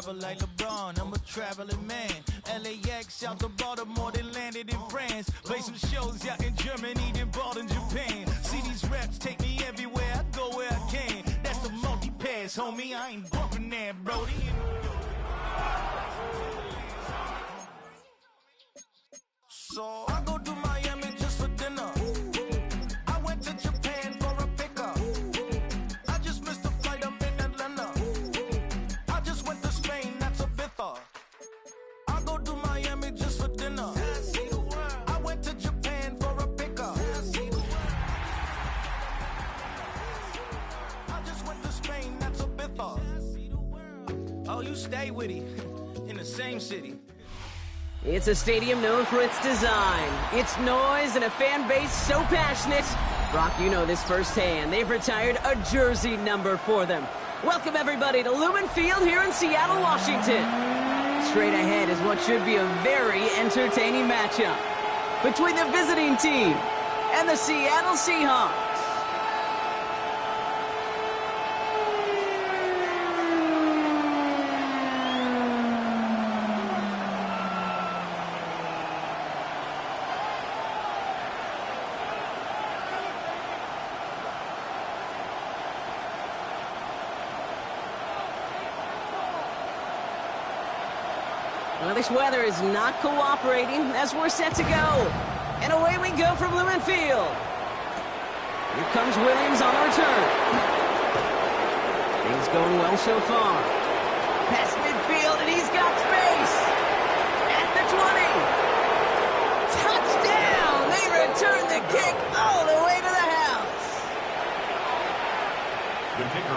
travel like LeBron, I'm a traveling man. LAX out to Baltimore, then landed in France. Play some shows out in Germany, then bought in Japan. See these reps take me everywhere, I go where I can. That's the multi-pass, homie, I ain't bumping that, Brody. So I go to Miami just for dinner. I went to Japan for a pickup. I just missed a flight, I'm in Atlanta. I just went to Spain, that's Ibiza. I go to Miami just for dinner. I went to Japan for a pickup. I just went to Spain, that's Ibiza. Oh, you stay with him in the same city. It's a stadium known for its design, its noise, and a fan base so passionate. Brock, you know this firsthand. They've retired a jersey number for them. Welcome, everybody, to Lumen Field here in Seattle, Washington. Straight ahead is what should be a very entertaining matchup between the visiting team and the Seattle Seahawks. Well, this weather is not cooperating as we're set to go. And away we go from Lumen Field. Here comes Williams on the return. Things going well so far. Past midfield, and he's got space. At the 20. Touchdown! They return the kick all the way to the house.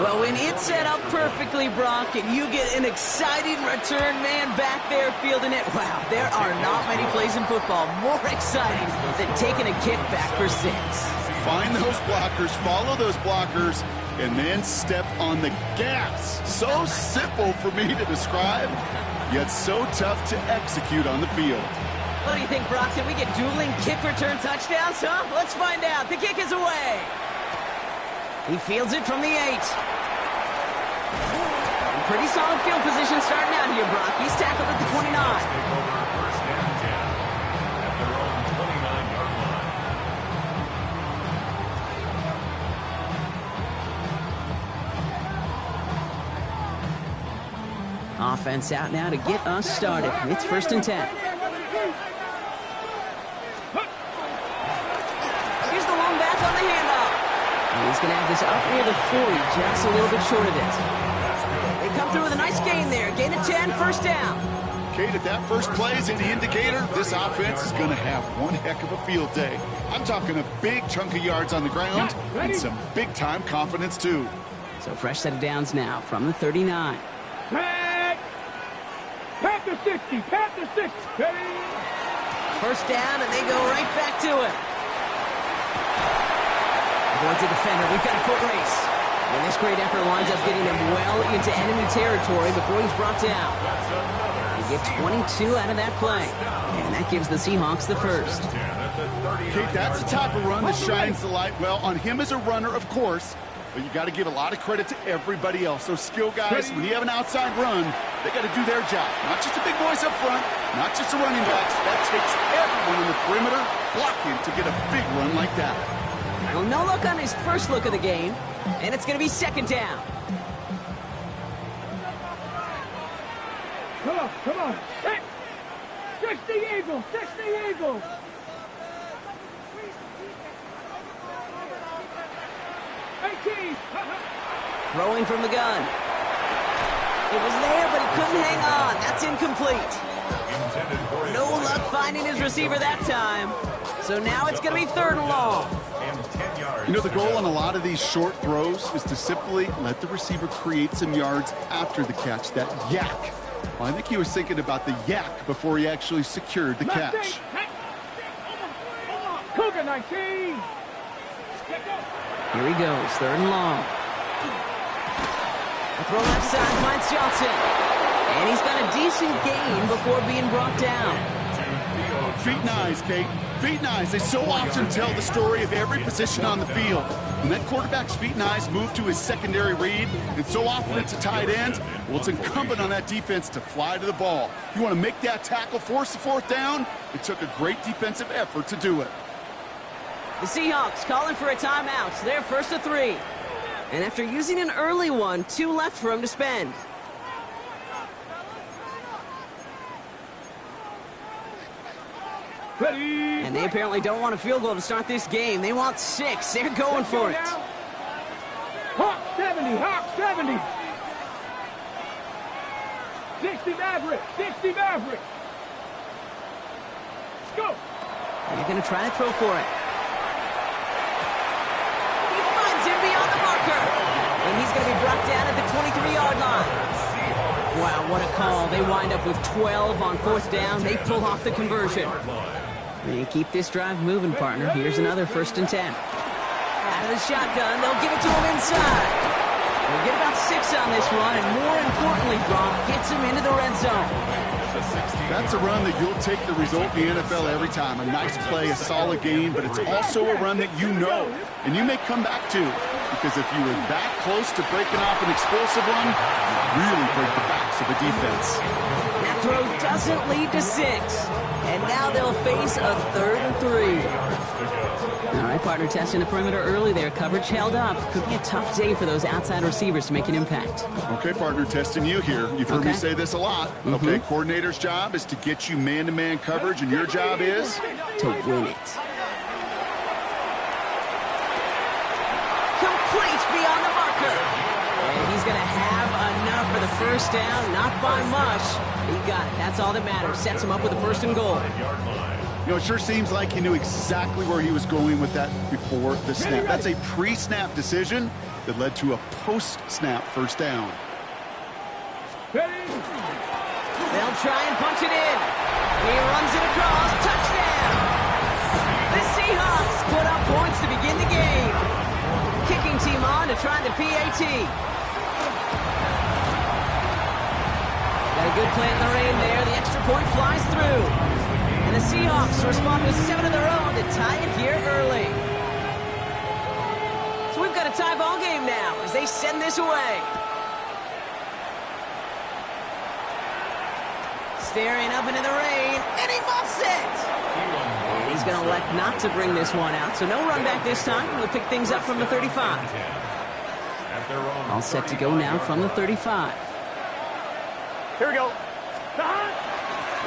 Well, when it's set up perfectly, Brock, and you get an exciting return man back there fielding it, wow, there are not many plays in football more exciting than taking a kick back for 6. Find those blockers, follow those blockers, and then step on the gas. So simple for me to describe, yet so tough to execute on the field. What do you think, Brock? Can we get dueling kick return touchdowns, huh? Let's find out. The kick is away. He fields it from the 8. Pretty solid field position starting out here, Brock. He's tackled at the 29. First down 10 at their own 29-yard line. Offense out now to get us started. It's 1st and 10. Here's the long back on the handoff. And he's going to have this up near the 40, just a little bit short of it. They come through with a nice gain there. Gain of 10, 1st down. Kate, if that first play is any indicator, this offense is going to have one heck of a field day. I'm talking a big chunk of yards on the ground and some big-time confidence, too. So fresh set of downs now from the 39. Pat the 60, Pat the 60. 1st down, and they go right back to it. Avoids a defender. We've got a foot race. And this great effort winds up getting him well into enemy territory before he's brought down. They get 22 out of that play. And that gives the Seahawks the first. Kate, that's the type of run that shines the light well on him as a runner, of course. But you got to give a lot of credit to everybody else. Those skill guys, when you have an outside run, they got to do their job. Not just the big boys up front, not just the running backs. That takes everyone on the perimeter blocking to get a big run like that. Well, no look on his first look of the game, and it's going to be 2nd down. Come on. Hey, 60 Eagles, 60 Eagles. Throwing from the gun. It was there, but he couldn't hang on. That's incomplete. No luck finding his receiver that time. So now it's going to be 3rd and long. You know, the goal on a lot of these short throws is to simply let the receiver create some yards after the catch, that yak. Well, I think he was thinking about the yak before he actually secured the catch. Cougar 19. Here he goes, 3rd and long. A throw left side finds Johnson. And he's got a decent gain before being brought down. Feet and eyes, Kate. Feet and eyes. They so often tell the story of every position on the field. When that quarterback's feet and eyes move to his secondary read, and so often it's a tight end, well, it's incumbent on that defense to fly to the ball. You want to make that tackle, force the fourth down? It took a great defensive effort to do it. The Seahawks calling for a timeout. They're first to 3. And after using an early one, 2 left for him to spend. And they apparently don't want a field goal to start this game. They want 6. They're going for it. Hawk 70, Hawk 70. 60 Maverick, 60 Maverick. Let's go. They're going to try to throw for it. He finds him beyond the marker. And he's going to be brought down at the 23-yard line. Wow, what a call. They wind up with 12 on fourth down. They pull off the conversion. They keep this drive moving, partner. Here's another 1st and 10. Out of the shotgun, they'll give it to him inside. They'll get about 6 on this one, and more importantly, Gronk gets him into the red zone. That's a run that you'll take the result in the NFL every time. A nice play, a solid game, but it's also a run that you know, and you may come back to. Because if you were that close to breaking off an explosive run, you really break the backs of the defense. That throw doesn't lead to 6. And now they'll face a 3rd and 3. All right, partner, testing the perimeter early there. Coverage held up. Could be a tough day for those outside receivers to make an impact. Okay, partner, testing you here. You've heard me say this a lot. Okay, coordinator's job is to get you man-to-man coverage, and your job is? To win it. Complete beyond the marker. And he's going to have enough for the first down. Not by much. He got it. That's all that matters. Sets him up with a 1st and goal. You know, it sure seems like he knew exactly where he was going with that before the snap. That's a pre-snap decision that led to a post-snap first down. They'll try and punch it in. He runs it across. Touchdown! The Seahawks put up points to begin the game. Kicking team on to try the PAT. Got a good play in the rain there. The extra point flies through. And the Seahawks respond with 7 of their own to tie it here early. So we've got a tie ball game now as they send this away. Staring up into the rain, and he muffs it! And he's going to elect not to bring this one out, so no run back this time. We'll pick things up from the 35. All set to go now from the 35. Here we go.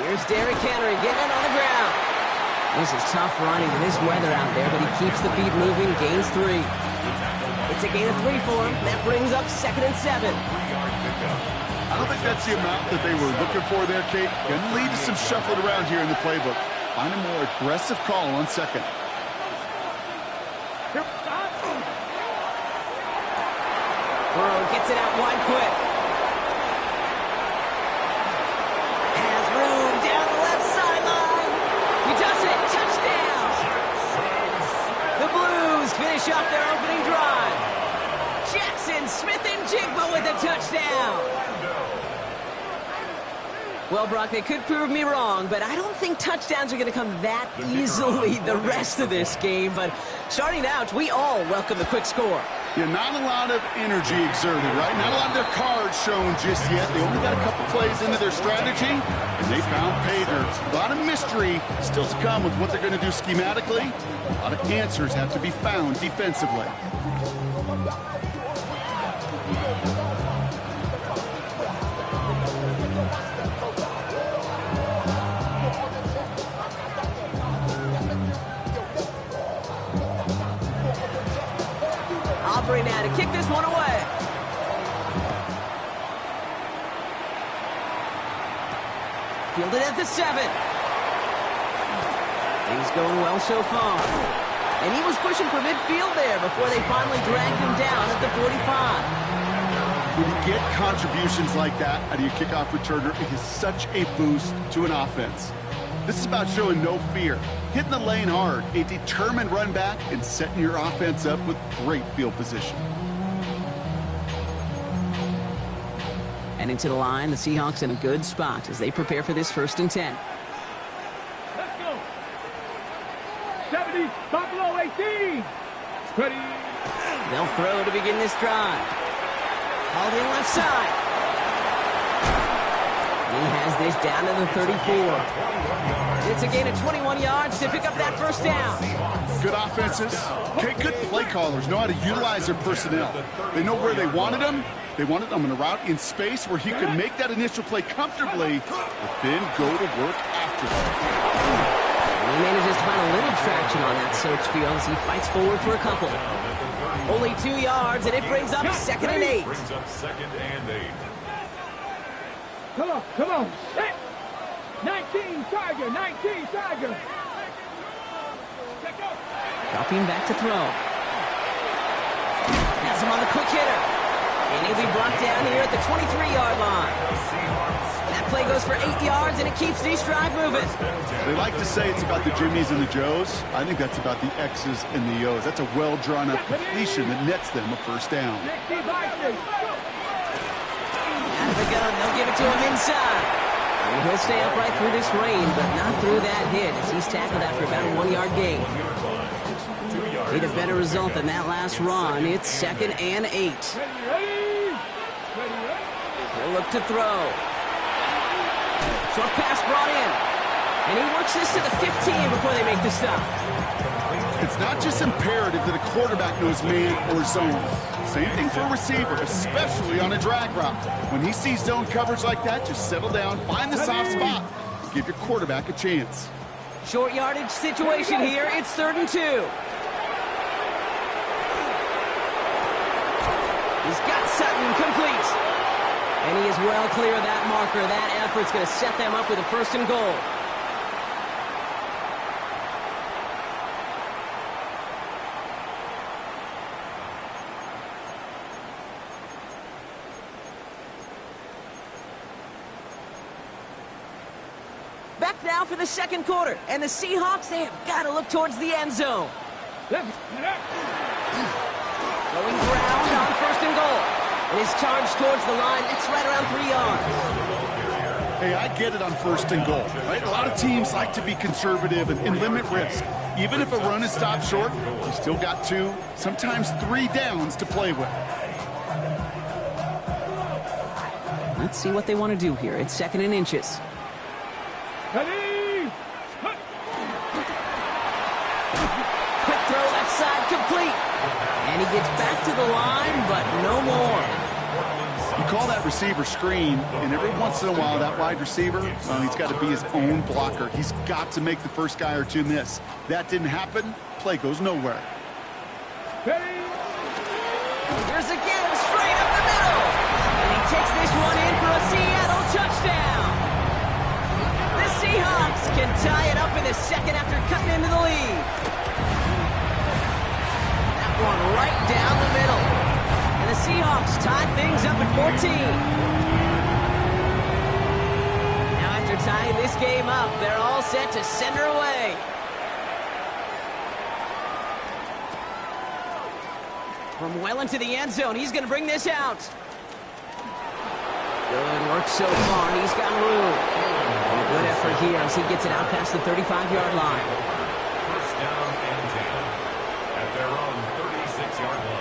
Here's Derrick Henry getting it on the ground. This is tough running in this weather out there, but he keeps the feet moving, gains 3. It's a gain of 3 for him. That brings up 2nd and 7. I don't think that's the amount that they were looking for there, Kate. Going to lead to some shuffling around here in the playbook. Find a more aggressive call on 2nd. Burrow gets it out wide quick. Has room down the left sideline. He does it. Touchdown. The Blues finish off their opening drive. Jackson Smith-Njigba with a touchdown. Well, Brock, they could prove me wrong, but I don't think touchdowns are going to come that easily the rest of this game. But starting out, we all welcome the quick score. Yeah, not a lot of energy exerted, right? Not a lot of their cards shown just yet. They only got a couple plays into their strategy, and they found pay dirt. A lot of mystery still to come with what they're going to do schematically. A lot of answers have to be found defensively. Aubrey now to kick this one away. Fielded at the 7. Things going well so far. And he was pushing for midfield there before they finally dragged him down at the 45. When you get contributions like that out of your kickoff returner, it is such a boost to an offense. This is about showing no fear, hitting the lane hard, a determined run back, and setting your offense up with great field position. Heading to the line, the Seahawks in a good spot as they prepare for this 1st and 10. Let's go. Ready? Buffalo 18. Ready? They'll throw to begin this drive. Hauled in left side. He has this down to the 34. It's a gain of 21 yards to pick up that first down. Good offenses. Okay, good play callers know how to utilize their personnel. They know where they wanted them. They wanted them on a route in space where he could make that initial play comfortably, but then go to work after that. And he manages to find a little traction on that search field as he fights forward for a couple. Only 2 yards, and it brings up 2nd and 8. Brings up 2nd and 8. Come on. Set. 19 Tiger. 19 Tiger. Dropping back to throw. Has him on the quick hitter. And he'll be brought down here at the 23-yard line. That play goes for 8 yards, and it keeps this drive moving. They like to say it's about the Jimmies and the Joes. I think that's about the X's and the O's. That's a well-drawn-up completion that nets them a first down. Out of the gun, they'll give it to him inside. And he'll stay upright through this rain, but not through that hit as he's tackled after about a 1-yard gain. Need a better result than that last run. It's 2nd and 8. They'll look to throw. Short pass brought in. And he works this to the 15 before they make the stop. It's not just imperative that a quarterback knows man or zone. Same thing for a receiver, especially on a drag route. When he sees zone coverage like that, just settle down, find the soft spot, and give your quarterback a chance. Short yardage situation here. It's 3rd and 2. He's got Sutton complete. And he is well clear of that marker. That effort's going to set them up with a 1st and goal. Back now for the 2nd quarter. And the Seahawks, they have got to look towards the end zone. Going ground on 1st and goal. And his charge towards the line, that's right around 3 yards. Hey, I get it on 1st and goal, right? A lot of teams like to be conservative and limit risk. Even if a run is stopped short, you still got 2, sometimes 3 downs to play with. Let's see what they want to do here. It's 2nd and inches. Ready? Quick throw left side complete. And he gets back to the line, but no more. You call that receiver screen, and every once in a while, that wide receiver, well, he's got to be his own blocker. He's got to make the first guy or 2 miss. That didn't happen. Play goes nowhere. Ready? Here's a give straight up the middle. And he takes this one in for a Seattle touchdown. The Seahawks can tie it up in the 2nd after cutting into the lead. That one right down the middle. And the Seahawks tie things up at 14. Now after tying this game up, they're all set to send her away. From well into the end zone, he's going to bring this out. Good work so far. He's got room. And a good effort here as he gets it out past the 35-yard line. 1st down and 10 at their own 36-yard line.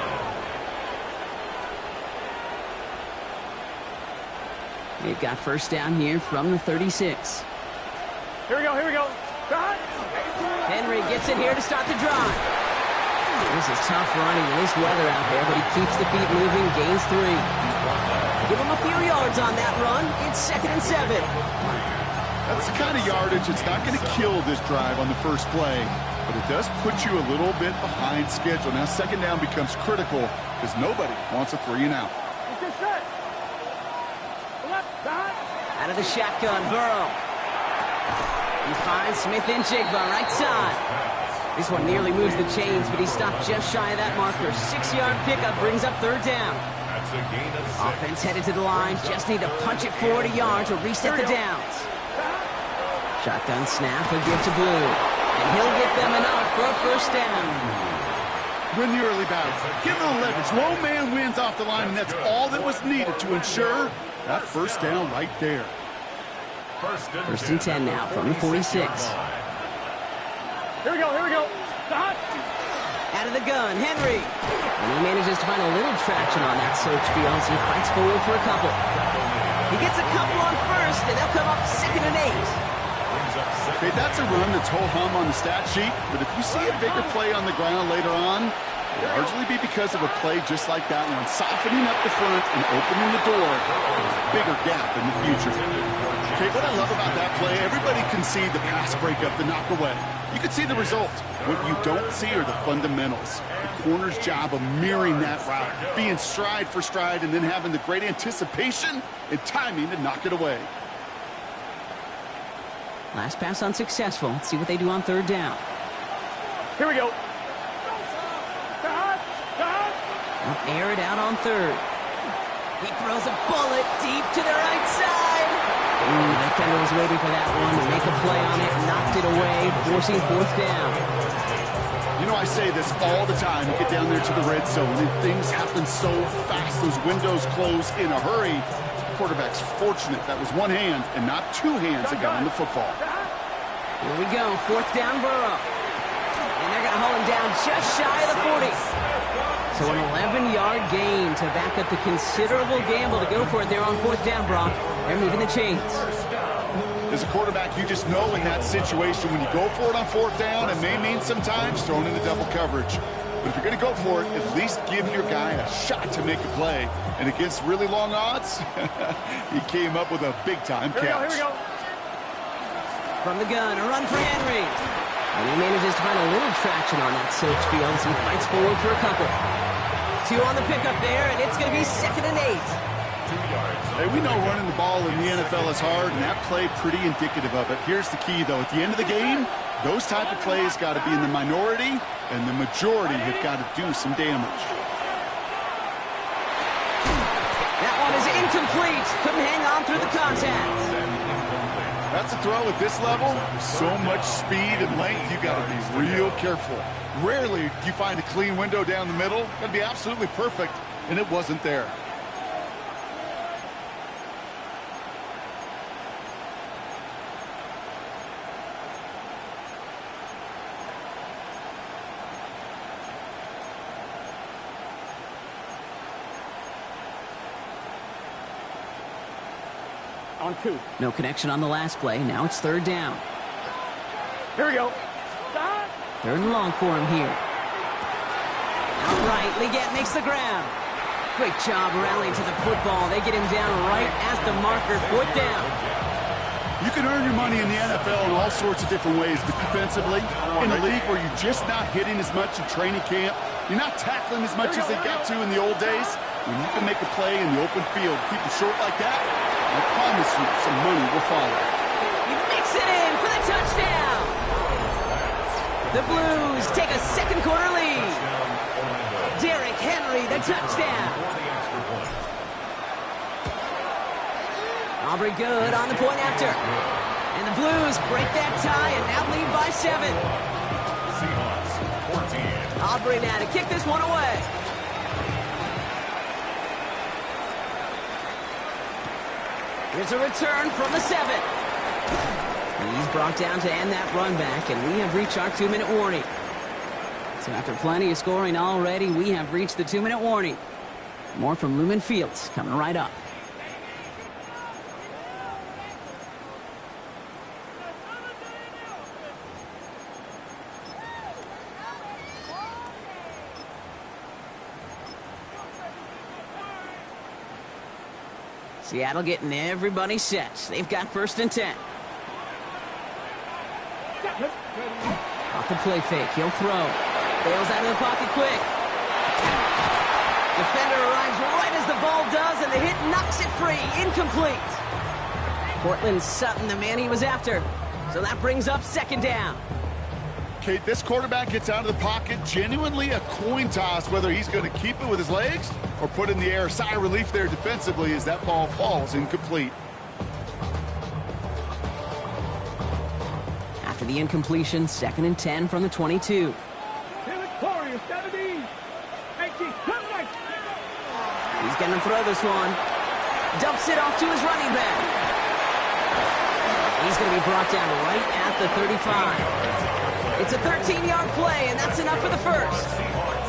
They've got 1st down here from the 36. Here we go. Got it. Henry gets it here to start the drive. This is tough running in this weather out there, but he keeps the feet moving, gains 3. Give him a few yards on that run. It's 2nd and 7. That's the kind of yardage it's not going to kill this drive on the first play, but it does put you a little bit behind schedule. Now 2nd down becomes critical because nobody wants a 3 and out. Get set. Left side. Out of the shotgun, Burrow. He finds Smith and Jigba right side. This one nearly moves the chains, but he stopped just shy of that marker. 6-yard pickup brings up 3rd down. That's a gain of 6. Offense headed to the line. Just need to punch it forward a yard to reset the downs. Shotgun snap, a give to Blue. And he'll get them enough for a 1st down. Win the early battle. Give them leverage. Low man wins off the line, and that's all that was needed to ensure that 1st down right there. 1st and 10 now from the 46. Here we go. Out of the gun, Henry. And he manages to find a little traction on that search field as he fights forward for a couple. He gets a couple on first, and they'll come up 2nd and 8. Okay, that's a run that's ho-hum on the stat sheet, but if you see a bigger play on the ground later on, it'll largely be because of a play just like that one, softening up the front and opening the door for a bigger gap in the future. Okay, what I love about that play, everybody can see the pass breakup, the knockaway. You can see the result. What you don't see are the fundamentals. The corner's job of mirroring that route, being stride for stride, and then having the great anticipation and timing to knock it away. Last pass unsuccessful. Let's see what they do on 3rd down. Here we go. They'll air it out on 3rd. He throws a bullet deep to the right side. Ooh, the defender was waiting for that one to make a play on it, knocked it away, forcing 4th down. You know, I say this all the time. You get down there to the red zone, and things happen so fast. Those windows close in a hurry. Quarterback's fortunate that was one hand and not two hands that got on the football. Here we go, 4th down, Burrow. And they're going to haul him down just shy of the 40. So an 11-yard gain to back up the considerable gamble to go for it there on 4th down, Brock. They're moving the chains. As a quarterback, you just know in that situation when you go for it on 4th down, it may mean sometimes throwing into double coverage. But if you're going to go for it, at least give your guy a shot to make a play. And against really long odds, he came up with a big-time catch. Here we go. From the gun, a run for Henry. And he manages to find a little traction on that search field as he fights forward for a couple. 2 on the pickup there, and it's going to be 2nd and 8. Hey, we know running the ball in the NFL is hard, and that play pretty indicative of it. Here's the key, though. At the end of the game, those type of plays got to be in the minority, and the majority have got to do some damage. That one is incomplete. Couldn't hang on through the contact. That's a throw at this level. So much speed and length, you got to be real careful. Rarely do you find a clean window down the middle. Got to be absolutely perfect, and it wasn't there. On 2. No connection on the last play. Now it's 3rd down. Here we go. 3rd and long for him here. Outright, Leggett makes the grab. Great job rallying to the football. They get him down right at the marker. 4th down. You can earn your money in the NFL in all sorts of different ways, but defensively, in a league where you're just not hitting as much in training camp, you're not tackling as much as they got to in the old days, when you can make a play in the open field, keep it short like that, I promise you some money will follow. He makes it in for the touchdown. The Blues take a 2nd quarter lead. Derrick Henry, the touchdown. Aubrey good on the point after. And the Blues break that tie and now lead by 7. Aubrey now to kick this one away. Here's a return from the 7. He's brought down to end that run back, and we have reached our 2-minute warning. So after plenty of scoring already, we have reached the 2-minute warning. More from Lumen Fields coming right up. Seattle getting everybody set. They've got 1st and 10. Off the play fake, he'll throw. Bails out of the pocket quick. Defender arrives right as the ball does, and the hit knocks it free. Incomplete. Cortland Sutton, the man he was after. So that brings up 2nd down. Okay, this quarterback gets out of the pocket, genuinely a coin toss whether he's going to keep it with his legs or put it in the air. Sigh of relief there defensively as that ball falls incomplete. After the incompletion, 2nd and 10 from the 22. Victoria, 17. 18. He's going to throw this one. Dumps it off to his running back. He's going to be brought down right at the 35. It's a 13-yard play, and that's enough for the first.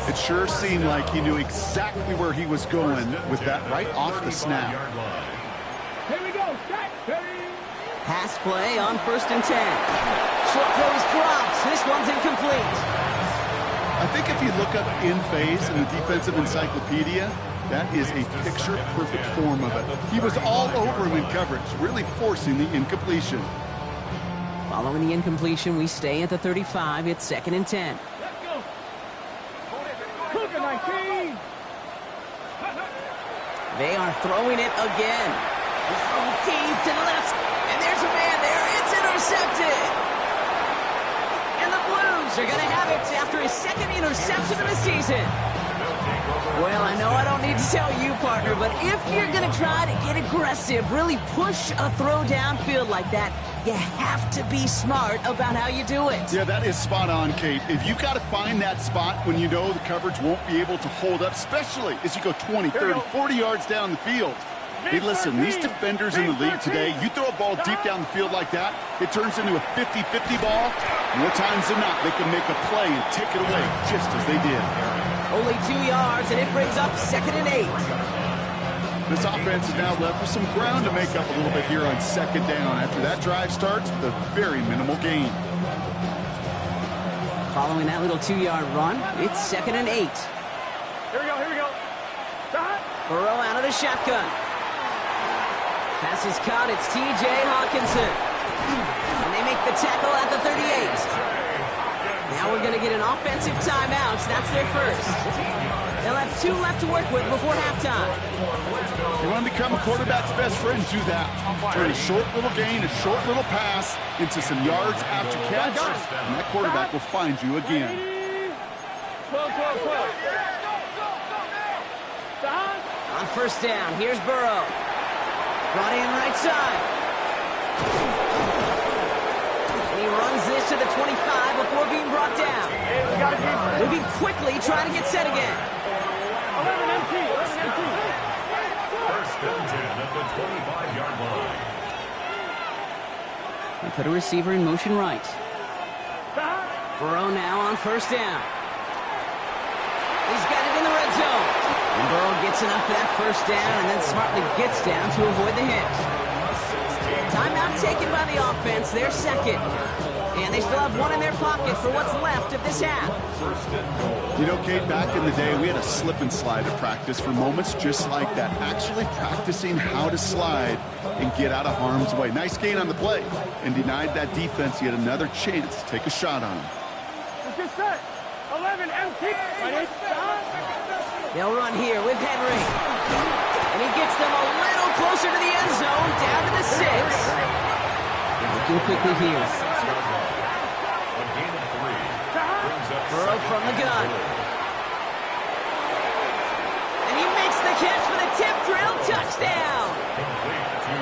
It sure seemed like he knew exactly where he was going with that right off the snap. Here we go. Set. Pass play on 1st and 10. Short throw is dropped. This one's incomplete. I think if you look up in phase in the defensive encyclopedia, that is a picture-perfect form of it. He was all over him in coverage, really forcing the incompletion. Following the incompletion, we stay at the 35. It's 2nd and 10. Let's go. Cougar 19. They are throwing it again. He's throwing deep to the left. And there's a man there. It's intercepted. And the Blues are going to have it after his 2nd interception of the season. Well, I know I don't need to tell you, partner, but if you're going to try to get aggressive, really push a throw downfield like that, you have to be smart about how you do it. Yeah, that is spot on, Kate. If you've got to find that spot when you know the coverage won't be able to hold up, especially as you go 20, 30, 40 yards down the field. Hey, listen, these defenders in the league today, you throw a ball deep down the field like that, it turns into a 50-50 ball. More times than not, they can make a play and take it away just as they did. Only 2 yards, and it brings up 2nd and 8. This offense is now left with some ground to make up a little bit here on 2nd down. After that drive starts with a very minimal gain. Following that little 2-yard run, it's 2nd and 8. Here we go. Stop. Burrow out of the shotgun. Pass is caught. It's T.J. Hawkinson. And they make the tackle at the 38. Now we're going to get an offensive timeout. That's their first. They'll have 2 left to work with before halftime. You want to become a quarterback's best friend, do that. Turn a short little gain, a short little pass into some yards after catch, and that quarterback will find you again. 12. Stop. On 1st down, here's Burrow. Brought in right side. And he runs this to the 25 before being brought down. Moving quickly, trying to get set again. 11 empty. 1st and 10 at the 25-yard line. They put a receiver in motion right. Stop. Burrow now on 1st down. He's got it in the red zone. And Burrow gets enough for that 1st down and then smartly gets down to avoid the hit. Timeout taken by the offense, their 2nd. And they still have 1 in their pocket for what's left of this half. You know, Kate, back in the day, we had a slip and slide at practice for moments just like that. Actually practicing how to slide and get out of harm's way. Nice gain on the play and denied that defense yet another chance to take a shot on him. It's just set. 11 empty. They'll run here with Henry. And he gets them a little closer to the end zone, down to the 6. They're looking quickly here. Burrow from the gun. And he makes the catch for the tip drill touchdown.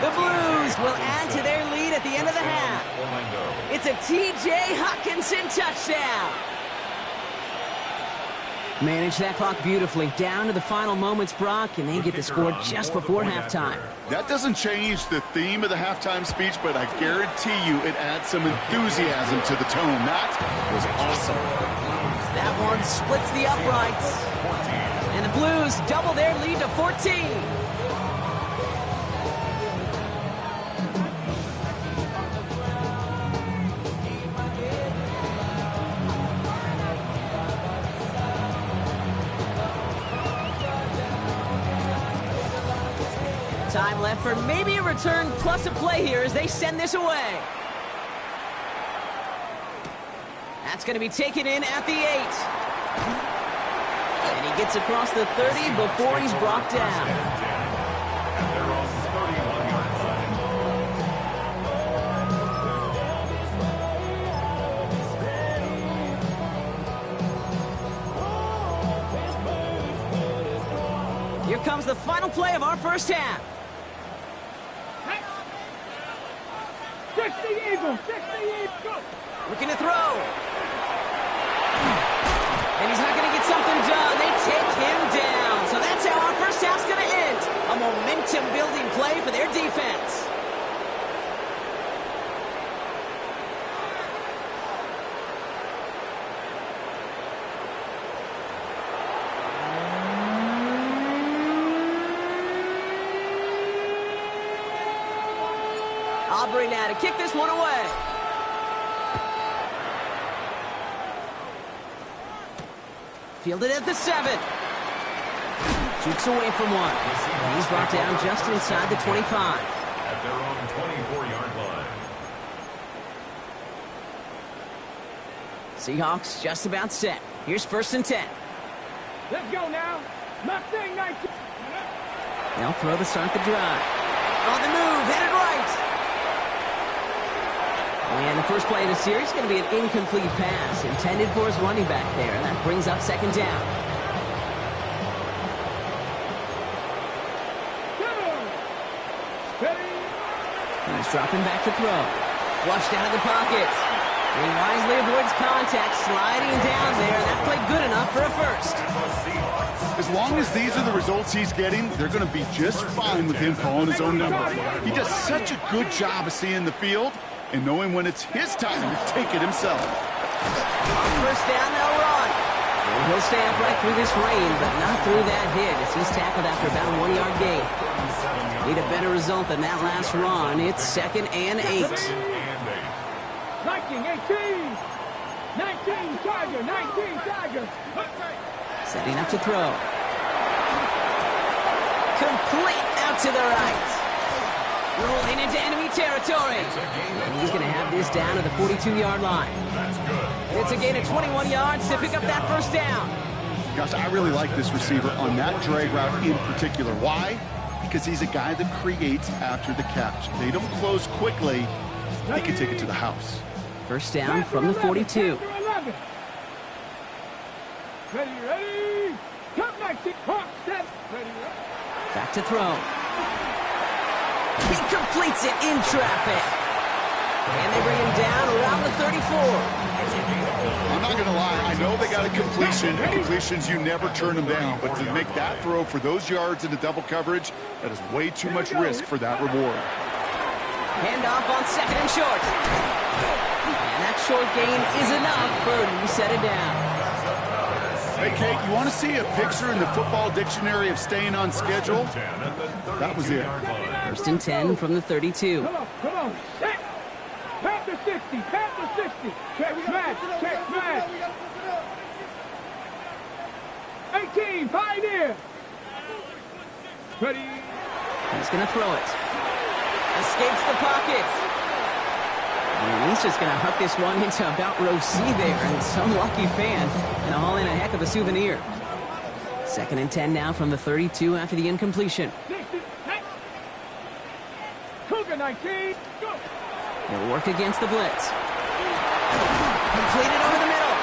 The Blues will add to their lead at the end of the half. It's a T.J. Hawkinson touchdown. Manage that clock beautifully. Down to the final moments, Brock, and they get the score just before halftime. That doesn't change the theme of the halftime speech, but I guarantee you it adds some enthusiasm to the tone. That was awesome. That one splits the uprights. And the Blues double their lead to 14. Time left for maybe a return plus a play here as they send this away. That's going to be taken in at the 8. And he gets across the 30 before he's brought down. Here comes the final play of our first half. 60 Eagles. Looking to throw. And he's not going to get something done. They take him down. So that's how our first half's going to end. A momentum-building play for their defense. Aubrey now to kick this one away. Fielded at the 7. Jukes away from one. And he's brought down just inside the 25. At their own 24-yard line. Seahawks just about set. Here's 1st and 10. Let's go now. Mustang 19. They'll throw to start the drive. On the move, headed right. And the first play of the series is going to be an incomplete pass intended for his running back there. And that brings up 2nd down. He's dropping back to throw. Flushed out of the pocket. He wisely avoids contact, sliding down there. That played good enough for a first. As long as these are the results he's getting, they're going to be just fine with him calling his own number. He does such a good job of seeing the field and knowing when it's his time to take it himself. On 1st down, they'll run. And he'll stay upright through this rain, but not through that hit as he's tackled after about a 1-yard gain. Need a better result than that last run. It's 2nd and 8. 19, 18. 19, Tiger, 19, Tiger. Setting up to throw. Complete out to the right. Rolling into enemy territory. And he's going to have this down to the 42-yard line. It's a gain of 21 yards to pick up that 1st down. Gosh, I really like this receiver on that drag route in particular. Why? Because he's a guy that creates after the catch. They don't close quickly. They can take it to the house. 1st down from the 42. Ready. Come 19. Hawk, step. Ready. Back to throw. He completes it in traffic. And they bring him down around the 34. I'm not going to lie. I know they got a completion. Completions, you never turn them down. But to make that throw for those yards into double coverage, that is way too much risk for that reward. Handoff on 2nd and short. And that short gain is enough for a new set of downs. Hey, Kate, you want to see a picture in the football dictionary of staying on schedule? That was it. 1st and 10 from the 32. Come on. Set. Pat the 60. Pat the 60. Check smash. Check smash. 18. Pioneer. Ready. He's going to throw it. Escapes the pocket. And he's just going to huck this one into about row C there. And some lucky fan and haul in a heck of a souvenir. 2nd and 10 now from the 32 after the incompletion. 60. Cougar 19. Go. He'll work against the blitz. Completed over the middle.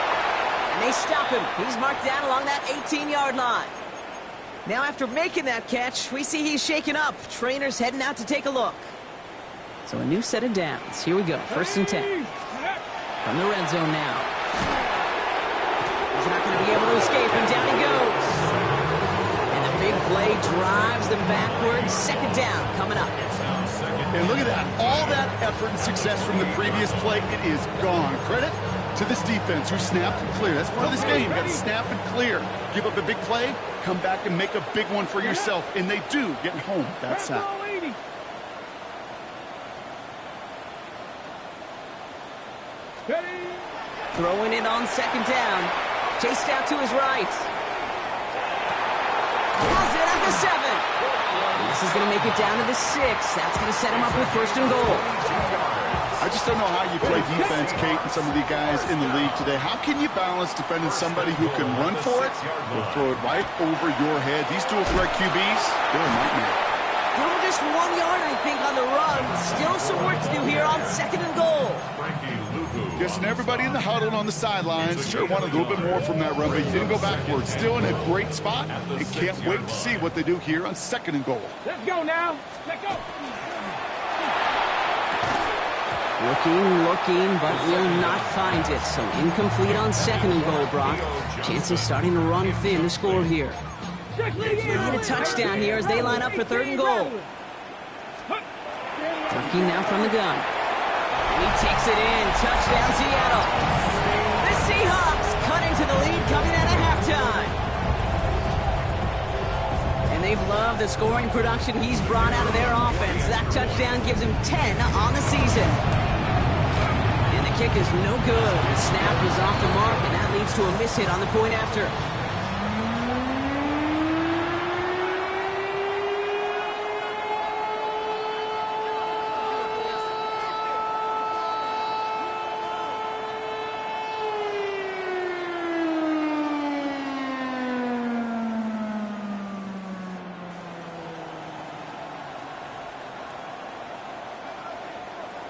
And they stop him. He's marked down along that 18-yard line. Now after making that catch, we see he's shaken up. Trainer's heading out to take a look. So a new set of downs. Here we go. 1st and 10. From the red zone now. He's not going to be able to escape, and down he goes. And the big play drives them backwards. 2nd down coming up. And look at that. All that effort and success from the previous play, it is gone. Credit to this defense who snapped and cleared. That's part of this game. You got to snap and clear. Give up a big play, come back and make a big one for yourself. And they do, getting home that sack. Throwing it on 2nd down. Chased out to his right. Pulls it at the 7. And this is going to make it down to the 6. That's going to set him up with 1st and goal. I just don't know how you play defense, Kate, and some of the guys in the league today. How can you balance defending somebody who can run for it or throw it right over your head? These dual threat QBs, they're a nightmare. Going just 1 yard, I think, on the run. Still some work to do here on 2nd and goal. Guessing everybody in the huddle and on the sidelines sure wanted a little bit more from that run, but he didn't go backwards. Still in a great spot and can't wait to see what they do here on 2nd and goal. Let's go now. Let's go. Looking, but will not find it. So incomplete on 2nd and goal, Brock. Chances starting to run thin to score here. They need a touchdown here as they line up for 3rd and goal. Looking now from the gun. And he takes it in. Touchdown, Seattle. The Seahawks cut into the lead coming out of halftime. And And they've loved the scoring production he's brought out of their offense. That touchdown gives him 10 on the season. And the kick is no good. The snap was off the mark, and that leads to a miss hit on the point after.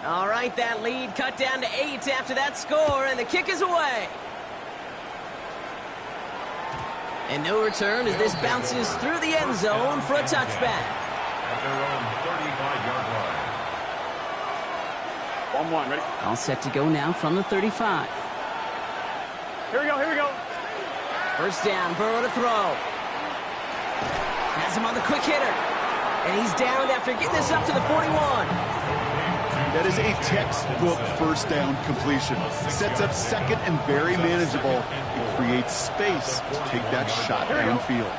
All right, that lead cut down to 8 after that score, and the kick is away. And no return as this bounces through the end zone for a touchback. At their own 35-yard line. 1-1, ready? All set to go now from the 35. Here we go. First down, Burrow to throw. Has him on the quick hitter. And he's down after getting this up to the 41. That is a textbook first down completion. Sets up second and very manageable. It creates space to take that shot downfield.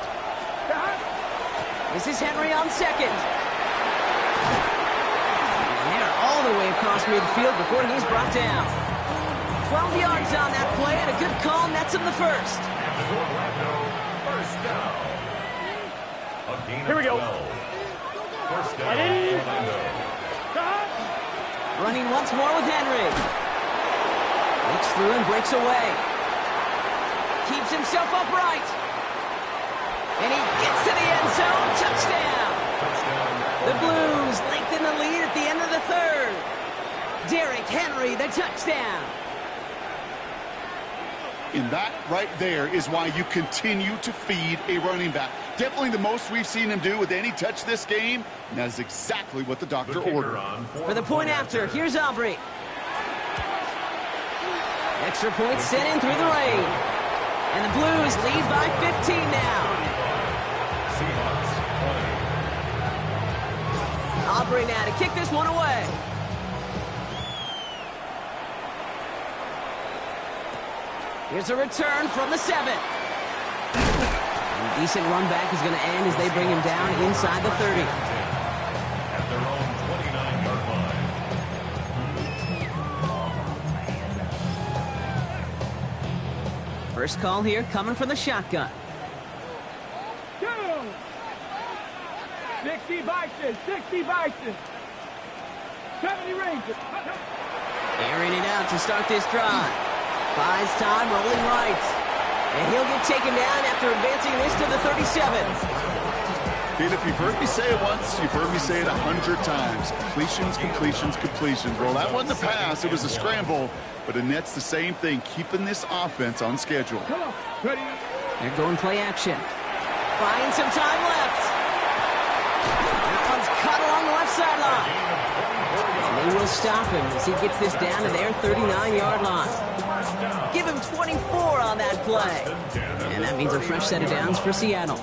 This is Henry on second. And they're all the way across midfield before he's brought down. 12 yards on that play, and a good call nets him the first. Orlando, first down. A gain of Here we go. 12. First down, Orlando. Running once more with Henry. Leaks through and breaks away. Keeps himself upright. And he gets to the end zone. Touchdown. The Blues lengthen the lead at the end of the third. Derrick Henry, the touchdown. And that right there is why you continue to feed a running back. Definitely the most we've seen him do with any touch this game, and that is exactly what the doctor ordered. For the point after, here's Aubrey. Extra point sent in through the rain. And the Blues lead by 15 now. Seahawks 20. Aubrey now to kick this one away. Here's a return from the 7. A decent run back is going to end as they bring him down inside the 30. At their own 29-yard line. First call here coming from the shotgun. 60 Bison, 60 Bison. 70 Rangers. Airing it out to start this drive. Buys time, rolling right. And he'll get taken down after advancing this to the 37. And if you've heard me say it once, you've heard me say it 100 times. Completions, completions, completions. Well, that wasn't a pass. It was a scramble. But it nets the same thing, keeping this offense on schedule. Come on, ready? They're going play action. Buying some time left. That one's cut along the left sideline. And they will stop him as he gets this down to their 39-yard line. Give him 24 on that play. And that means a fresh set of downs for Seattle.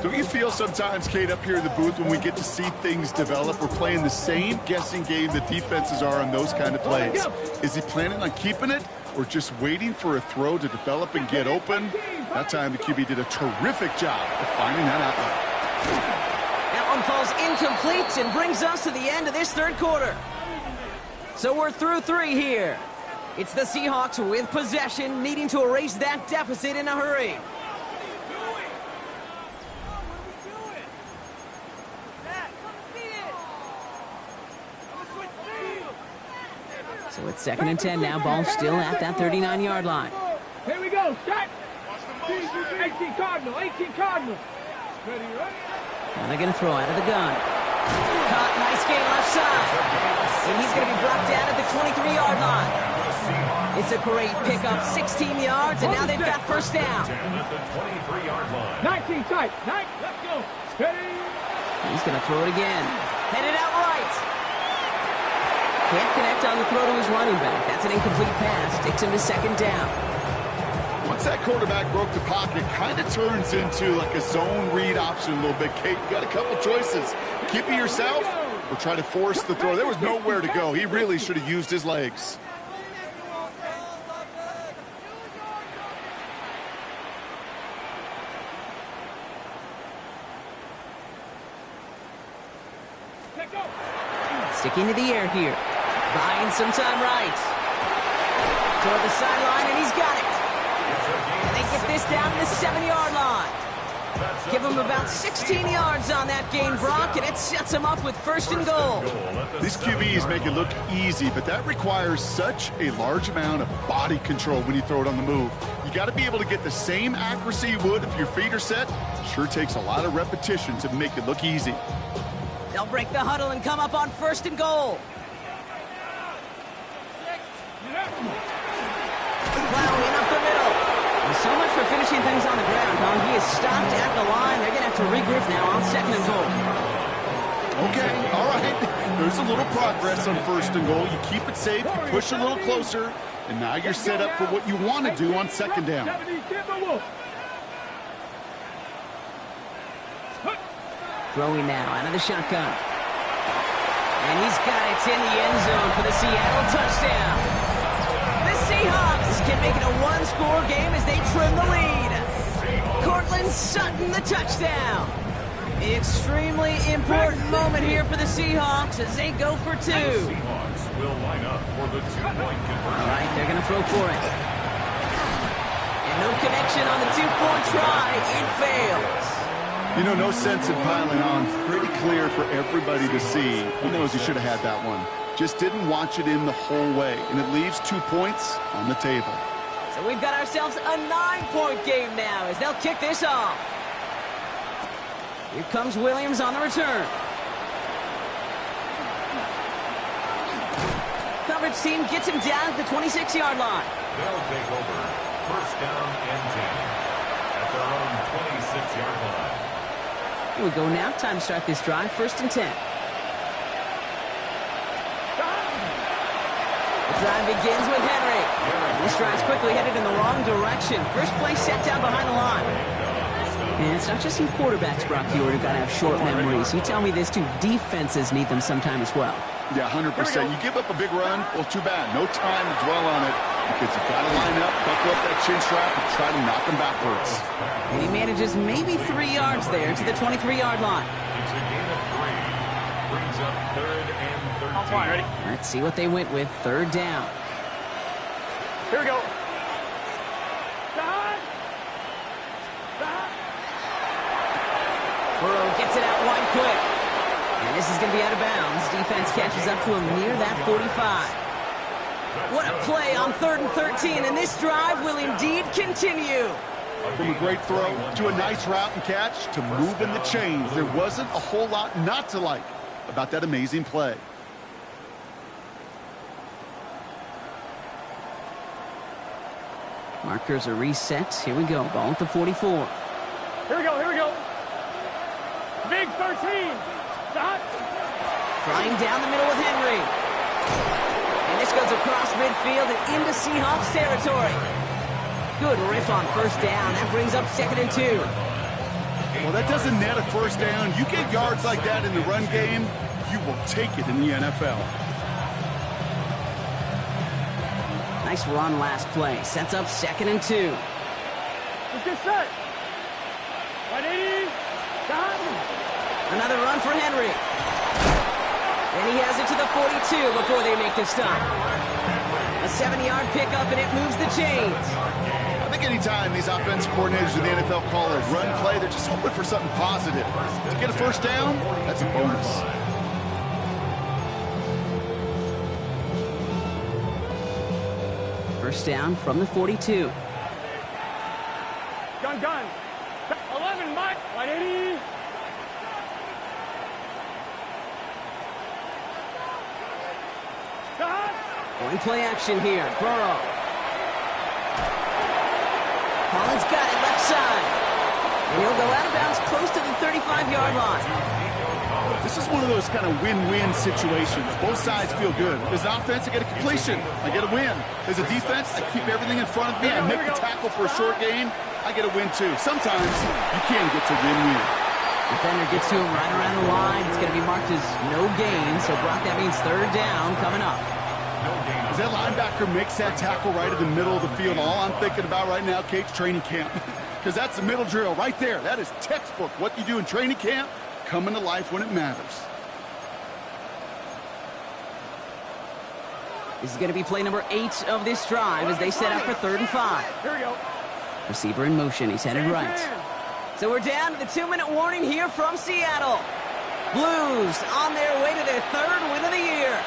Don't you feel sometimes, Kate, up here in the booth when we get to see things develop, we're playing the same guessing game that defenses are on those kind of plays? Is he planning on keeping it or just waiting for a throw to develop and get open? That time the QB did a terrific job of finding that outlet. That one falls incomplete and brings us to the end of this third quarter. So we're through 3 here. It's the Seahawks with possession, needing to erase that deficit in a hurry. So it's 2nd and 10 now. Ball still at that 39-yard line. Here we go, shot. 18 Cardinal, 18 Cardinal. Ready, ready? And they're going to throw out of the gun. Caught, nice game left side. And he's going to be brought down at the 23-yard line. It's a great pickup, 16 yards, and now they've got first down. At the 23-yard line. 19 tight, 9, let's go. Ready? He's going to throw it again. Headed out right. Can't connect on the throw to his running back. That's an incomplete pass. Takes him to 2nd down. Once that quarterback broke the pocket, kind of turns into like a zone read option a little bit. Kate, you got a couple choices. Keep it yourself or try to force the throw. There was nowhere to go. He really should have used his legs. Sticking to the air here. Buying some time right. Toward the sideline, and he's got it. And they get this down to the 7-yard line. Give him about 16 yards on that gain, Brock, and it sets him up with 1st and goal. These QBs make it look easy, but that requires such a large amount of body control when you throw it on the move. You got to be able to get the same accuracy you would if your feet are set. Sure takes a lot of repetition to make it look easy. They'll break the huddle and come up on 1st and goal. Plowing up the middle. Well, so much for finishing things on the ground, huh? He is stopped at the line. They're going to have to regroup now on 2nd and goal. Okay, all right. There's a little progress on 1st and goal. You keep it safe, you push a little closer, and now you're set up for what you want to do on 2nd down. Throwing now out of the shotgun. And he's got it in the end zone for the Seattle touchdown. The Seahawks can make it a 1-score game as they trim the lead. Cortland Sutton, the touchdown. Extremely important moment here for the Seahawks as they go for 2. Seahawks will line up for the 2-point conversion. All right, they're going to throw for it. And no connection on the 2-point try. It fails. You know, no sense in piling on. Pretty clear for everybody to see. He knows he should have had that one. Just didn't watch it in the whole way. And it leaves 2 points on the table. So we've got ourselves a 9-point game now as they'll kick this off. Here comes Williams on the return. Coverage team gets him down at the 26-yard line. They'll take over 1st down and 10 at their own 26-yard line. Here we go now. Time to start this drive. 1st and 10. The drive begins with Henry. This drive's quickly headed in the wrong direction. First play set down behind the line. And it's not just some quarterbacks, Brock Huard, who got to have short memories. You tell me this too. Defenses need them sometime as well. Yeah, 100%. You give up a big run, well, too bad. No time to dwell on it because you've got to line up, buckle up that chin strap, and try to knock them backwards. And he manages maybe 3 yards there to the 23-yard line. It's a gain of 3. Brings up 3rd and 13. I'm fine, ready? Let's see what they went with. 3rd down. Here we go. Burrow gets it out wide quick. And this is going to be out of bounds. Defense catches up to him near that 45. What a play on 3rd and 13, and this drive will indeed continue. From a great throw to a nice route and catch to moving the chains. There wasn't a whole lot not to like about that amazing play. Markers are reset. Here we go. Ball at the 44. Here we go, here we go. Big 13. Stop. Flying down the middle with Henry. And this goes across midfield and into Seahawks territory. Good riff on 1st down. That brings up 2nd and 2. Well, that doesn't net a 1st down. You get yards like that in the run game, you will take it in the NFL. Nice run last play. Sets up 2nd and 2. Let's get set. 180. Stop. Another run for Henry. And he has it to the 42 before they make the stop. A 7-yard pickup, and it moves the chains. I think anytime these offensive coordinators in the NFL call a run play, they're just hoping for something positive. To get a 1st down, that's a bonus. First down from the 42. Gun. 11, Mike. 180. Going play action here. Burrow. Collins got it left side. And he'll go out of bounds close to the 35-yard line. This is one of those kind of win-win situations. Both sides feel good. As an offense, I get a completion. I get a win. As a defense, I keep everything in front of me. I make the tackle for a short gain. I get a win, too. Sometimes you can get to win-win. Defender gets to him right around the line. It's going to be marked as no gain. So, Brock, that means 3rd down coming up. As that linebacker makes that tackle right in the middle of the field, all I'm thinking about right now, Kate's training camp. Because that's the middle drill right there. That is textbook. What you do in training camp, coming to life when it matters. This is going to be play number 8 of this drive as they set up for 3rd and 5. Here we go. Receiver in motion. He's headed right. So we're down to the 2-minute warning here from Seattle. Blues on their way to their 3rd win of the year.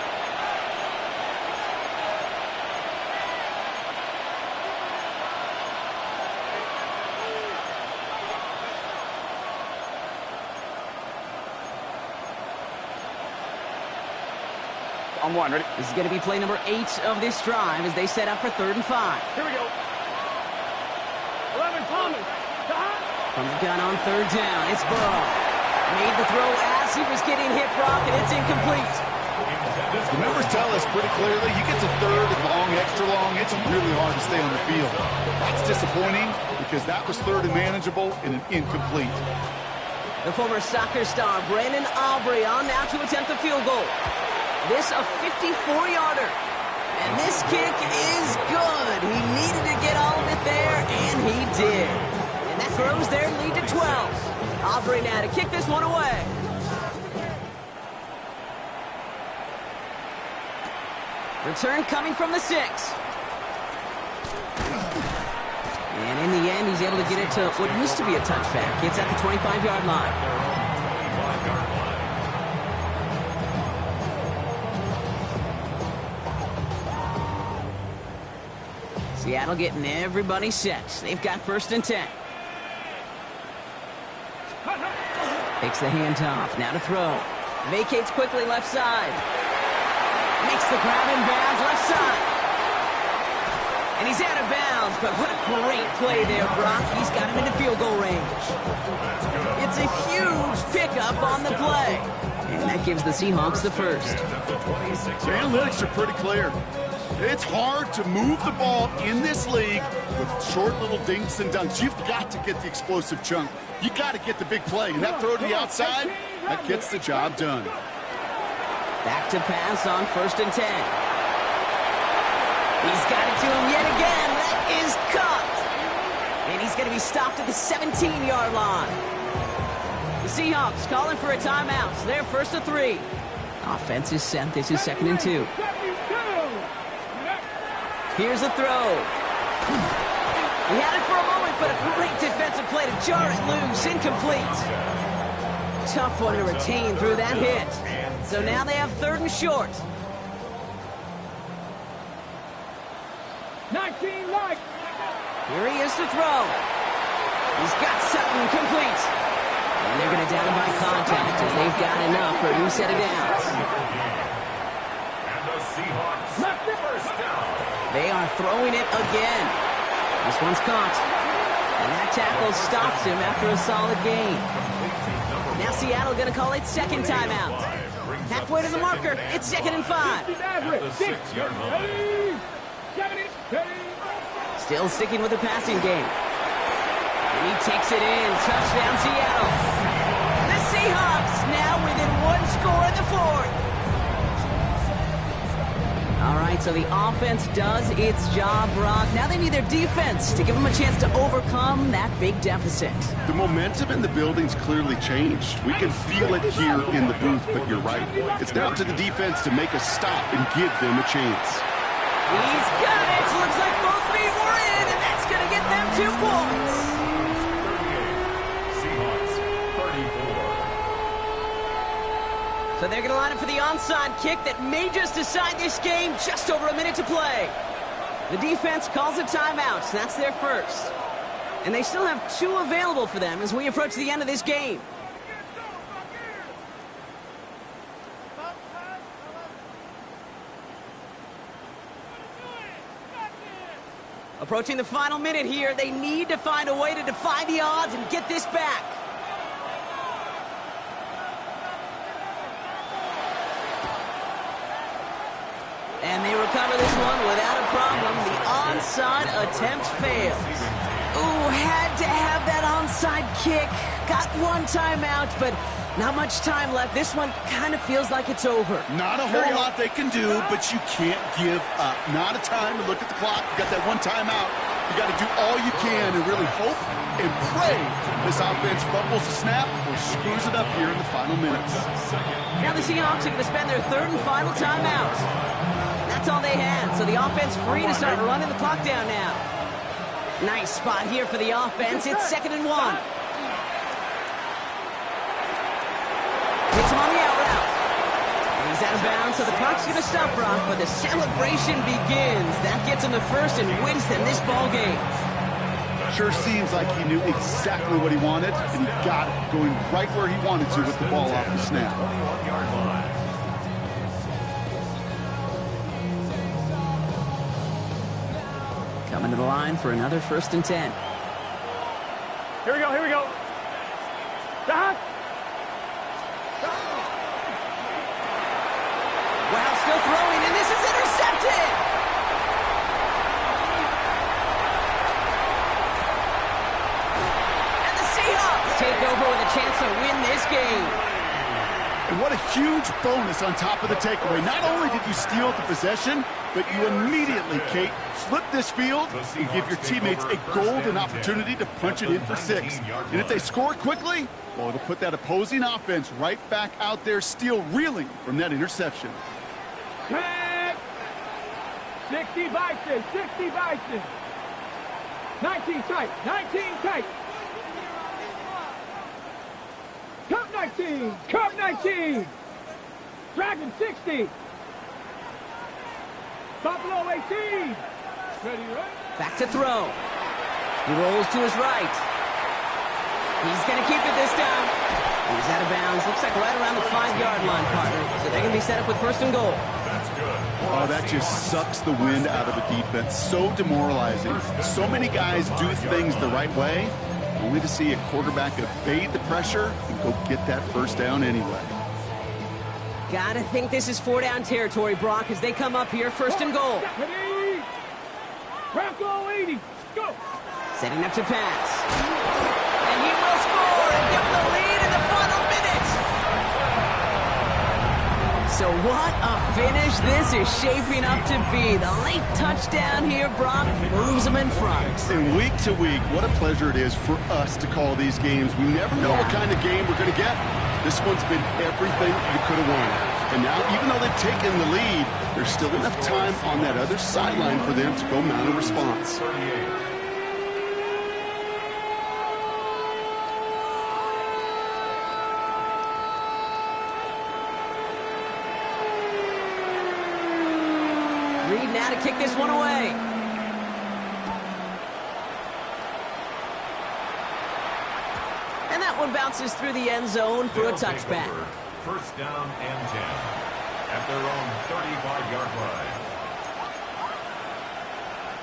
On one, ready? This is going to be play number 8 of this drive as they set up for 3rd and 5. Here we go. 11, Thomas. From the gun on 3rd down, it's Burrow. Made the throw as he was getting hit, Brock, and it's incomplete. The numbers tell us pretty clearly, you get to 3rd and long, extra long, it's really hard to stay on the field. That's disappointing because that was 3rd and manageable and an incomplete. The former soccer star, Brandon Aubrey, on now to attempt a field goal. This a 54-yarder. And this kick is good. He needed to get all of it there, and he did. And that throws their lead to 12. Aubrey now to kick this one away. Return coming from the 6. And in the end, he's able to get it to what used to be a touchback. It's at the 25-yard line. Seattle getting everybody set. They've got 1st and 10. Takes the handoff. Now to throw. Vacates quickly left side. Makes the grab in bounds left side. And he's out of bounds, but what a great play there, Brock. He's got him into field goal range. It's a huge pickup on the play. And that gives the Seahawks the 1st. The analytics are pretty clear. It's hard to move the ball in this league with short little dinks and dunks. You've got to get the explosive chunk. You got to get the big play. And that throw to the outside, that gets the job done. Back to pass on 1st and 10. He's got it to him yet again. That is caught. And he's going to be stopped at the 17-yard line. The Seahawks calling for a timeout. They're 1st and 3. Offense is set. This is 2nd and 2. Here's a throw. He had it for a moment, but a great defensive play to jar it loose. Incomplete. Tough one to retain through that hit. So now they have 3rd and short. 19 Mike. Here he is to throw. He's got Sutton complete. And they're going to down him by contact as they've got enough for a new set of downs. And the Seahawks first down. They are throwing it again. This one's caught. And that tackle stops him after a solid gain. Now Seattle going to call it 2nd timeout. Halfway to the marker, it's 2nd and 5. At the 6-yard line. Still sticking with the passing game. And he takes it in. Touchdown Seattle. The Seahawks now within 1 score in the 4th. All right, so the offense does its job, Brock. Now they need their defense to give them a chance to overcome that big deficit. The momentum in the building's clearly changed. We can feel it here in the booth, but you're right. It's now to the defense to make a stop and give them a chance. He's got it. Looks like both feet were in, and that's going to get them 2 points. 38. Seahawks 34. So they're going to line up for the onside kick that may just decide this game. Just over a minute to play. The defense calls a timeout. That's their 1st. And they still have 2 available for them as we approach the end of this game. Approaching the final minute here, they need to find a way to defy the odds and get this back. And they recover this one without a problem. The onside attempt fails. Ooh, had to have that onside kick. Got 1 timeout, but not much time left. This one kind of feels like it's over. Not a whole lot they can do, but you can't give up. Not a time to look at the clock. You got that 1 timeout. You got to do all you can and really hope and pray this offense fumbles the snap or screws it up here in the final minutes. Now the Seahawks are going to spend their 3rd and final timeout. That's all they they had, so the offense free to start running the clock down now. Nice spot here for the offense. It's 2nd and 1. Hits him on the out route. And he's out of bounds, so the clock's going to stop, Brock, but the celebration begins. That gets him the first and wins them this ball game. Sure seems like he knew exactly what he wanted, and he got it, going right where he wanted to with the ball off the snap. 21-yard line. Coming to the line for another 1st and 10. Here we go, here we go. Doc. Wow, still throwing, and this is intercepted! And the Seahawks take over with a chance to win this game. And what a huge bonus on top of the takeaway. Not only did you steal the possession, but you immediately, Kate, flip this field and give your teammates a golden opportunity to punch it in for 6. And if they score quickly, well, it'll put that opposing offense right back out there, still reeling from that interception. 60 Bison, 60 Bison. 19 tight, 19 tight. Cup 19, Cup 19. Dragon 60. Buffalo 18. Ready, right? Back to throw. He rolls to his right. He's going to keep it this time. He's out of bounds. Looks like right around the 5-yard line, partner. So they're going to be set up with 1st and goal. That's good. Oh, that just sucks the wind out of a defense. So demoralizing. So many guys do things the right way, only to see a quarterback evade the pressure and go get that 1st down anyway. Gotta think this is 4-down territory, Brock, as they come up here, 1st and goal. Ready. Bronco 80. Go. Setting up to pass. And he will score and give them the lead in the final minute. So what a finish this is shaping up to be. The late touchdown here, Brock, moves them in front. And week to week, what a pleasure it is for us to call these games. We never know what kind of game we're going to get. This one's been everything you could have wanted. And now, even though they've taken the lead, there's still enough time on that other sideline for them to go mount a response. 38. Reed now to kick this one away. And that one bounces through the end zone for a They'll take touchback. over. 1st down and 10 at their own 35-yard line.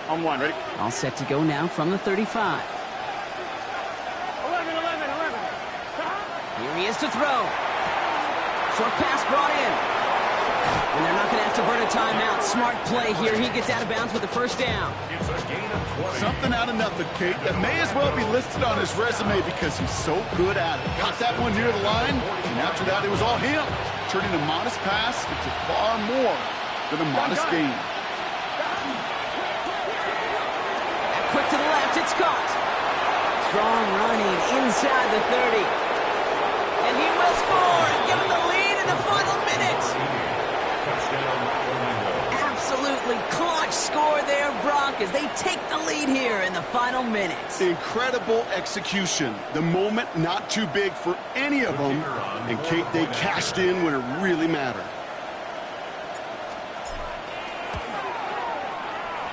On 1, ready? All set to go now from the 35. 11. Here he is to throw. Short pass brought in. And they're not going to have to burn a timeout. Smart play here. He gets out of bounds with the 1st down. It's a gain of 20. Something out of nothing, Kate, that may as well be listed on his resume because he's so good at it. Got that one near the line, and after that, it was all him, turning a modest pass into far more than a modest gain. Back quick to the left. It's caught. Strong running inside the 30. And he will score and give him the lead in the final minute. Touchdown, Orlando. Absolutely clutch score there, Brock, as they take the lead here in the final minute. Incredible execution. The moment not too big for any of them, and Kate, they cashed in when it really mattered.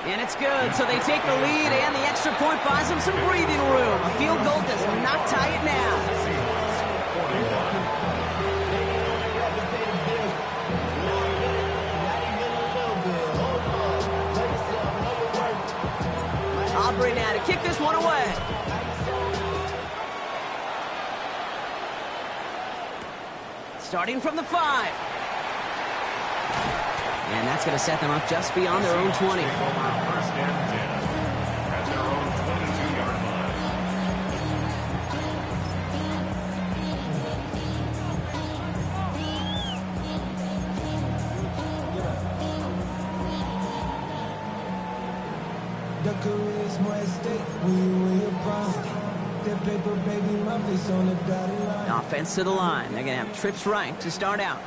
And it's good, so they take the lead, and the extra point buys them some breathing room. A field goal does not tie it now. Seahawks, 41. Aubrey now to kick this one away. Starting from the 5. And that's going to set them up just beyond their own 20. Take over 1st and 10 at their own 22-yard line. The charisma at stake when you win your prime. That paper, baby, my face on the dotted line. Offense to the line. They're going to have trips right to start out.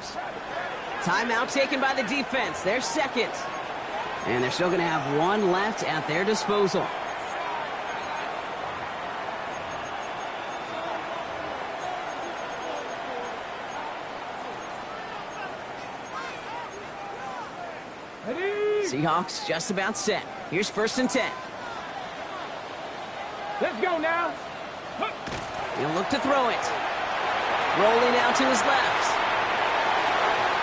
Timeout taken by the defense. Their 2nd. And they're still going to have one left at their disposal. Ready? Seahawks just about set. Here's 1st and 10. Let's go now. He'll look to throw it. Rolling out to his left.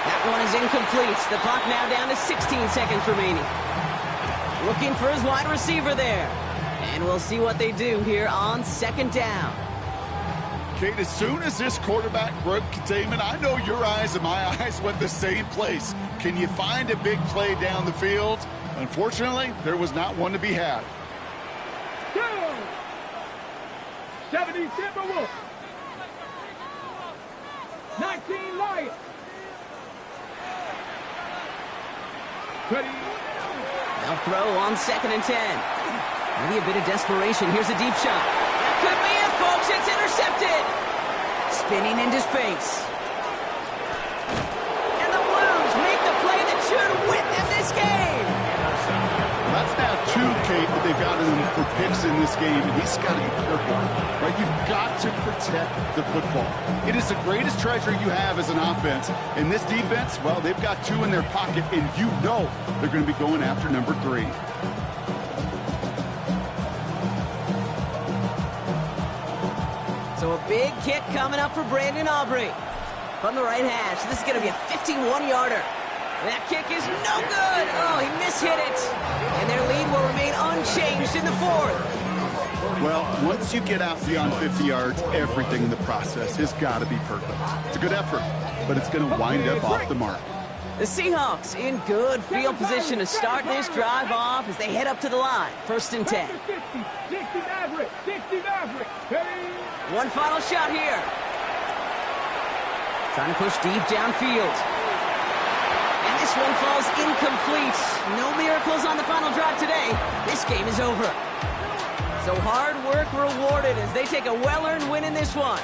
That one is incomplete. The clock now down to 16 seconds remaining. Looking for his wide receiver there. And we'll see what they do here on 2nd down. Kate, as soon as this quarterback broke containment, I know your eyes and my eyes went the same place. Can you find a big play down the field? Unfortunately, there was not one to be had. Go! 70 Timberwolves. 19 Lions. Ready? They'll throw on 2nd and 10. Maybe a bit of desperation. Here's a deep shot. That could be it, folks. It's intercepted. Spinning into space. And the Blues make the play that should win them this game. That's now 2, Kate, that they've got him for picks in this game, and he's got to be careful, right? You've got to protect the football. It is the greatest treasure you have as an offense. And this defense, well, they've got 2 in their pocket, and you know they're going to be going after number 3. So a big kick coming up for Brandon Aubrey. From the right hash, this is going to be a 51-yarder. That kick is no good. Oh, he mishit it. And their lead will remain unchanged in the 4th. Well, once you get out beyond 50 yards, everything in the process has got to be perfect. It's a good effort, but it's going to wind up off the mark. The Seahawks in good field position to start this drive off as they head up to the line. 1st and 10. 60 Maverick. 60 Maverick. Ready? One final shot here. Trying to push deep downfield. And this one falls incomplete. No miracles on the final drive today. This game is over. So hard work rewarded as they take a well-earned win in this one.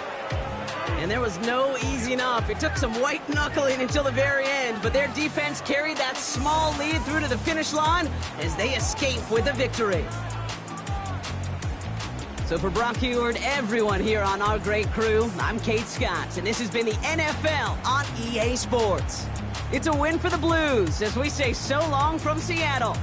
And there was no easing up. It took some white knuckling until the very end, but their defense carried that small lead through to the finish line as they escape with a victory. So for Brock Huard, everyone here on our great crew, I'm Kate Scott, and this has been the NFL on EA Sports. It's a win for the Blues as we say so long from Seattle.